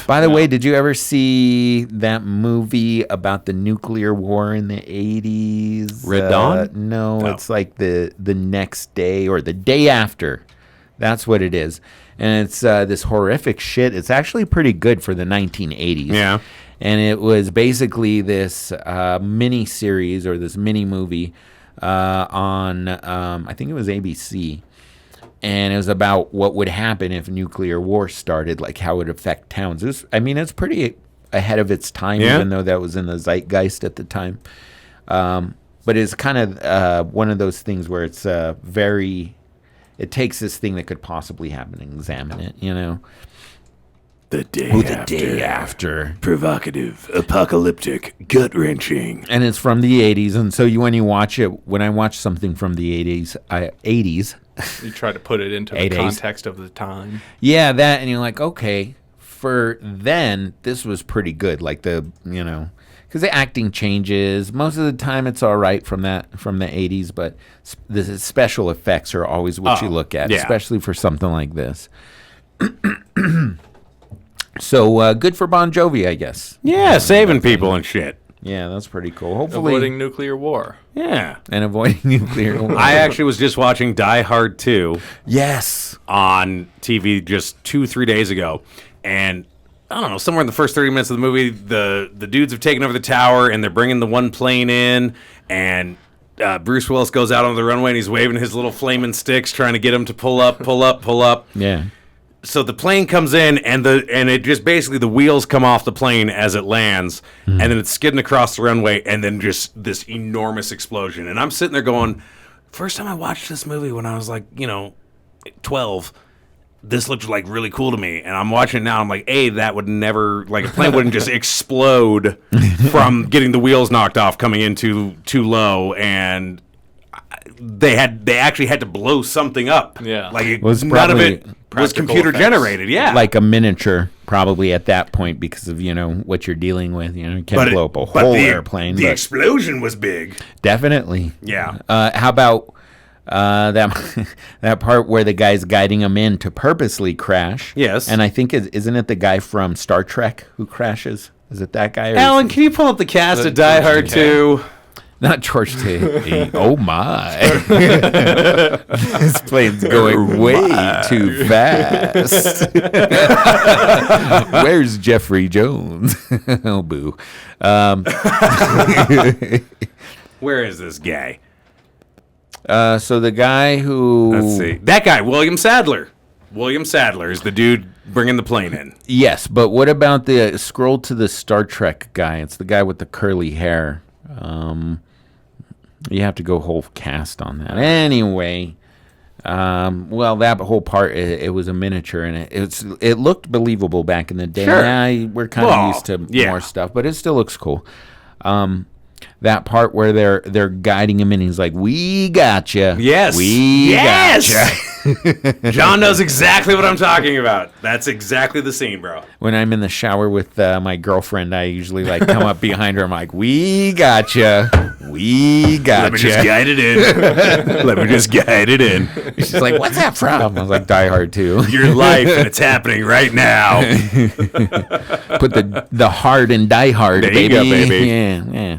By the way, did you ever see that movie about the nuclear war in the 80s? Red Dawn? No, it's like the next day or the day after. That's what it is. And it's this horrific shit. It's actually pretty good for the 1980s. Yeah. And it was basically this mini series or this mini movie on, I think it was ABC. And it was about what would happen if nuclear war started, like how it would affect towns. It's pretty ahead of its time, even though that was in the zeitgeist at the time. But it's kind of one of those things where it's it takes this thing that could possibly happen and examine it, you know. The day after. Provocative, apocalyptic, gut-wrenching. And it's from the 80s. And so when you watch it, when I watch something from the 80s, you try to put it into the context of the time. Yeah, that, and you're like, okay, for then, this was pretty good. Like because the acting changes. Most of the time, it's all right from the 80s, but the special effects are always what you look at, especially for something like this. So good for Bon Jovi, I guess. Yeah, saving people and shit. Yeah, that's pretty cool. Hopefully, avoiding nuclear war. Yeah, and avoiding nuclear war. I actually was just watching Die Hard 2. Yes, on TV just 2-3 days ago, and I don't know, somewhere in the first 30 minutes of the movie, the dudes have taken over the tower and they're bringing the one plane in, and Bruce Willis goes out on the runway and he's waving his little flaming sticks, trying to get them to pull up. Yeah. So the plane comes in, and it just basically the wheels come off the plane as it lands, and then it's skidding across the runway, and then just this enormous explosion. And I'm sitting there going, first time I watched this movie when I was like, 12, this looked like really cool to me. And I'm watching it now, I'm like, that would never, like a plane wouldn't just explode from getting the wheels knocked off coming in too low, and they actually had to blow something up. Yeah. Like none of it was computer generated. Yeah. Like a miniature probably at that point because of, what you're dealing with. You can't blow up a whole airplane. The explosion was big. Definitely. Yeah. How about that part where the guy's guiding him in to purposely crash? Yes. And I think, isn't it the guy from Star Trek who crashes? Is it that guy? Alan, can you pull up the cast of Die Hard 2? Not George Takei. Oh my! This plane's going way too fast. Where's Jeffrey Jones? Oh boo! Where is this guy? So the guy who... Let's see. That guy, William Sadler. William Sadler is the dude bringing the plane in. Yes, but what about scroll to the Star Trek guy? It's the guy with the curly hair. You have to go whole cast on that. Anyway, that whole part, it was a miniature, and it looked believable back in the day. Sure. Yeah, we're kind of used to more stuff, but it still looks cool. That part where they're guiding him in, he's like, "We gotcha." Yes, we gotcha. John knows exactly what I'm talking about. That's exactly the scene, bro. When I'm in the shower with my girlfriend, I usually come up behind her. I'm like, "We gotcha, we gotcha." Let me just guide it in. Let me just guide it in. She's like, "What's that from?" I was like, "Die Hard 2." Your life, and it's happening right now. Put the hard in Die Hard, there baby. You go, baby. Yeah.